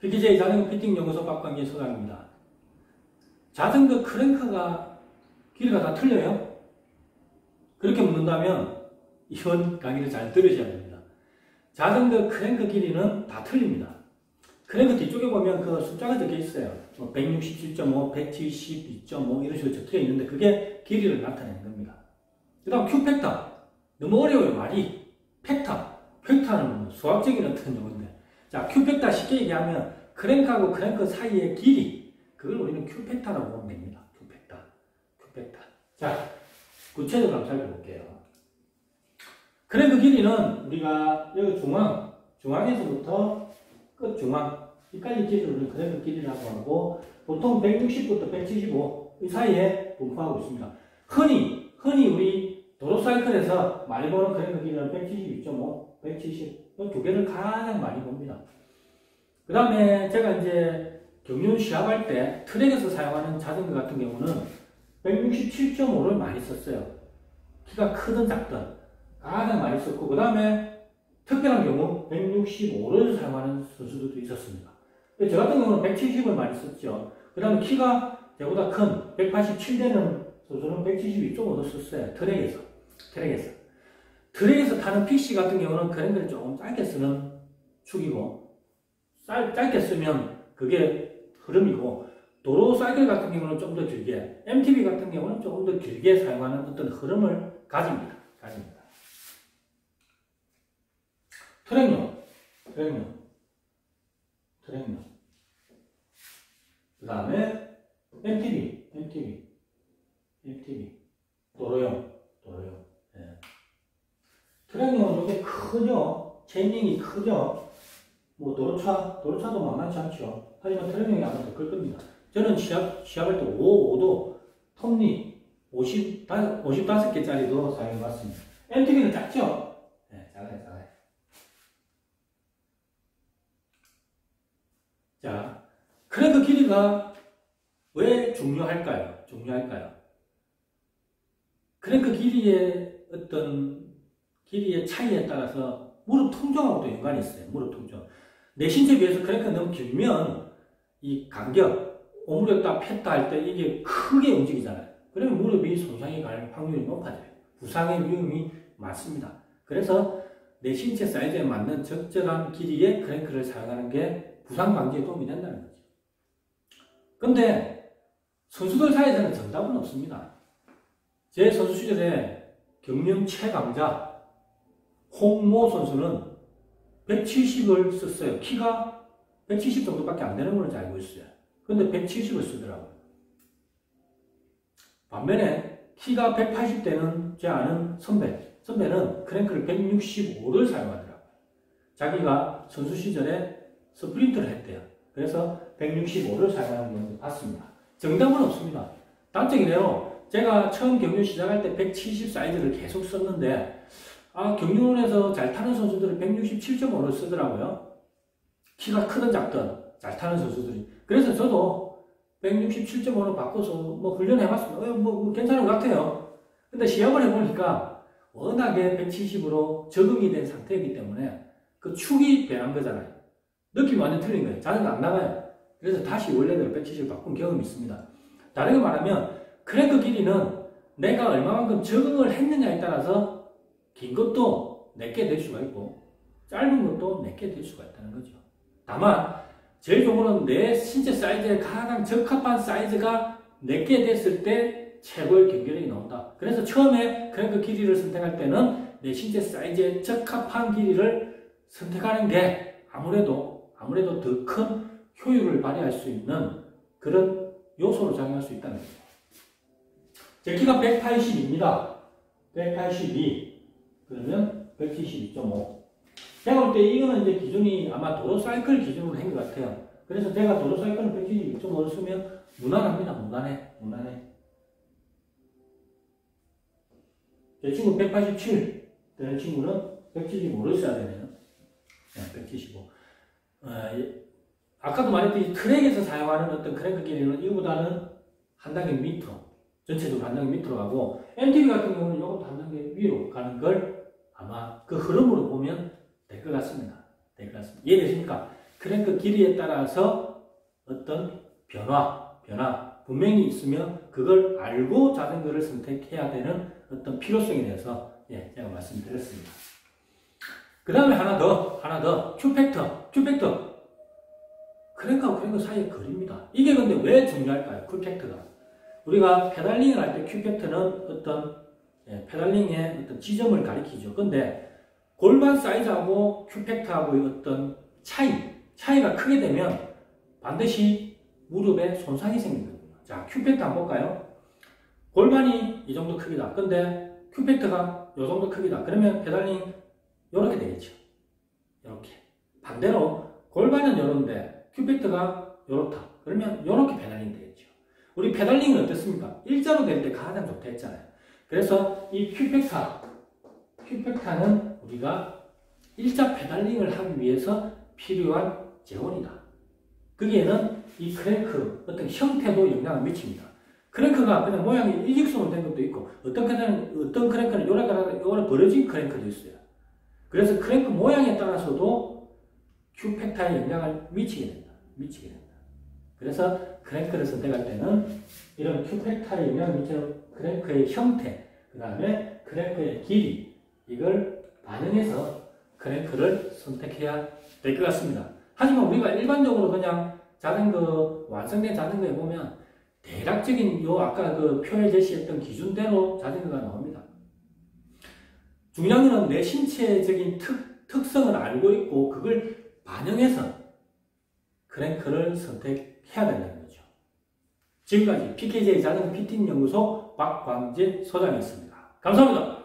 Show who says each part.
Speaker 1: PTJ 자전거 피팅 연구소 박광기 소장입니다. 자전거 크랭크가 길이가 다 틀려요? 그렇게 묻는다면 이번 강의를 잘 들으셔야 됩니다. 자전거 크랭크 길이는 다 틀립니다. 크랭크 뒤쪽에 보면 그 숫자가 적혀 있어요. 167.5, 172.5 이런 식으로 적혀 있는데 그게 길이를 나타내는 겁니다. 그 다음 Q팩터. 너무 어려워요, 말이. 팩터는 수학적인 어떤 용어인데. 자, Q팩터 쉽게 얘기하면 크랭크하고 크랭크 사이의 길이. 그걸 우리는 Q팩터라고 보면 됩니다. Q팩터. 자, 구체적으로 한번 살펴볼게요. 크랭크 길이는 우리가 여기 중앙에서부터 끝 중앙, 이까지 길이를 크랭크 길이라고 하고, 보통 160부터 175, 이 사이에 분포하고 있습니다. 흔히 우리 도로사이클에서 많이 보는 크랭크 길이는 172.5, 170, 이 두 개를 가장 많이 봅니다. 그 다음에 제가 이제 경륜 시합할 때 트랙에서 사용하는 자전거 같은 경우는 167.5를 많이 썼어요. 키가 크든 작든 가장 많이 썼고, 그 다음에 특별한 경우 165를 사용하는 선수들도 있었습니다. 저 같은 경우는 170을 많이 썼죠. 그 다음에 키가 저보다 큰 187되는 선수는 172.5도 썼어요. 트랙에서 타는 PC 같은 경우는 크랭크를 조금 짧게 쓰는 축이고, 짧게 쓰면 그게 흐름이고, 도로 사이클 같은 경우는 좀 더 길게, MTB 같은 경우는 조금 더 길게 사용하는 어떤 흐름을 가집니다. 트랙용. 그 다음에 MTB. 도로용. 예. 트랙용은 이게 크죠? 체인링이 크죠? 뭐 도로차도 만만치 않죠. 하지만 트랙용이 아마 더 클 겁니다. 저는 시합할 때 5도 톱니 55개짜리도 사용해봤습니다. MTB는 작죠? 네, 작아요. 자, 크랭크 길이가 왜 중요할까요? 크랭크 길이의 길이의 차이에 따라서 무릎 통증하고도 연관이 있어요. 무릎 통증. 내 신체에 비해서 크랭크가 너무 길면 이 간격, 오므렸다 폈다 할 때 이게 크게 움직이잖아요. 그러면 무릎이 손상이 갈 확률이 높아져요. 부상의 위험이 많습니다. 그래서 내 신체 사이즈에 맞는 적절한 길이의 크랭크를 사용하는 게 부상 방지에 도움이 된다는 거죠. 근데 선수들 사이에서는 정답은 없습니다. 제 선수 시절에 경륜 최강자 홍모 선수는 170을 썼어요. 키가 170 정도밖에 안 되는 걸로 알고 있어요. 근데 170을 쓰더라고요. 반면에 키가 180대는 제 아는 선배는 크랭크를 165를 사용하더라고요. 자기가 선수 시절에 스프린트를 했대요. 그래서 165를 사용하는 경우도 봤습니다. 정답은 없습니다. 단적이네요. 제가 처음 경륜 시작할 때 170 사이즈를 계속 썼는데, 경륜에서 잘 타는 선수들은 167.5를 쓰더라고요. 키가 크든 작든 잘 타는 선수들이. 그래서 저도 167.5로 바꿔서 훈련해봤습니다. 뭐 괜찮은 것 같아요. 근데 시합을 해보니까 워낙에 170으로 적응이 된 상태이기 때문에 그 축이 변한 거잖아요. 느낌이 완전 틀린 거예요. 자전거 안 나가요. 그래서 다시 원래대로 170 바꾼 경험이 있습니다. 다르게 말하면 크랭크 길이는 내가 얼마만큼 적응을 했느냐에 따라서 긴 것도 내게 될 수가 있고 짧은 것도 내게 될 수가 있다는 거죠. 다만 제일 좋은 거는 내 신체 사이즈에 가장 적합한 사이즈가 내게 됐을 때 최고의 경기력이 나온다. 그래서 처음에 크랭크 길이를 선택할 때는 내 신체 사이즈에 적합한 길이를 선택하는 게 아무래도 더 큰 효율을 발휘할 수 있는 그런 요소로 작용할 수 있다는 거죠. 제 키가 182입니다. 182. 그러면 172.5. 제가 볼 때 이거는 이제 기준이 아마 도로 사이클 기준으로 한 것 같아요. 그래서 제가 도로 사이클은 172.5를 쓰면 무난합니다. 무난해. 제 친구 187 되는 친구는 175를 써야 되네요. 175. 아까도 말했듯이 트랙에서 사용하는 어떤 크랭크 길이는 이거보다는 한 단계 밑으로, 전체적으로 한 단계 밑으로 가고, MTB 같은 경우는 이것도 한 단계 위로 가는 걸 아마 그 흐름으로 보면 될 것 같습니다. 이해되십니까? 크랭크 길이에 따라서 어떤 변화 분명히 있으며 그걸 알고 자전거를 선택해야 되는 어떤 필요성에 대해서 제가 말씀드렸습니다. 그 다음에 하나 더 Q팩터 크랭크하고 크랭크 사이의 거리입니다. 이게 근데 왜 중요할까요? Q팩터가 우리가 페달링을 할 때 Q팩터는 어떤 페달링의 어떤 지점을 가리키죠. 근데 골반 사이즈하고 Q팩터하고의 어떤 차이가 크게 되면 반드시 무릎에 손상이 생기거든요. 자, Q팩터 한번 볼까요? 골반이 이 정도 크기다. 근데 Q팩터가 이 정도 크기다. 그러면 페달링 이렇게 되겠죠. 이렇게. 반대로 골반은 이런데 Q팩터가 이렇다. 그러면 이렇게 페달링이 되겠죠. 우리 페달링은 어떻습니까? 일자로 될 때 가장 좋다 했잖아요. 그래서 이 Q팩터는 우리가 일자 페달링을 하기 위해서 필요한 재원이다. 거기에는 이 크랭크 어떤 형태도 영향을 미칩니다. 크랭크가 그냥 모양이 일직선으로 된 것도 있고 어떤 크랭크는 요래 벌어진 크랭크도 있어요. 그래서 크랭크 모양에 따라서도 Q팩터에 영향을 미치게 된다. 그래서 크랭크를 선택할 때는 이런 Q팩터에 영향을 미치는 크랭크의 형태, 그 다음에 크랭크의 길이, 이걸 반영해서 크랭크를 선택해야 될 것 같습니다. 하지만 우리가 일반적으로 그냥 완성된 자전거에 보면 대략적인 아까 그 표에 제시했던 기준대로 자전거가 나옵니다. 중요한 것은 내 신체적인 특성을 알고 있고 그걸 반영해서 크랭크를 선택해야 된다는 거죠. 지금까지 PKJ 자전거 피팅 연구소 박광진 소장이었습니다. 감사합니다.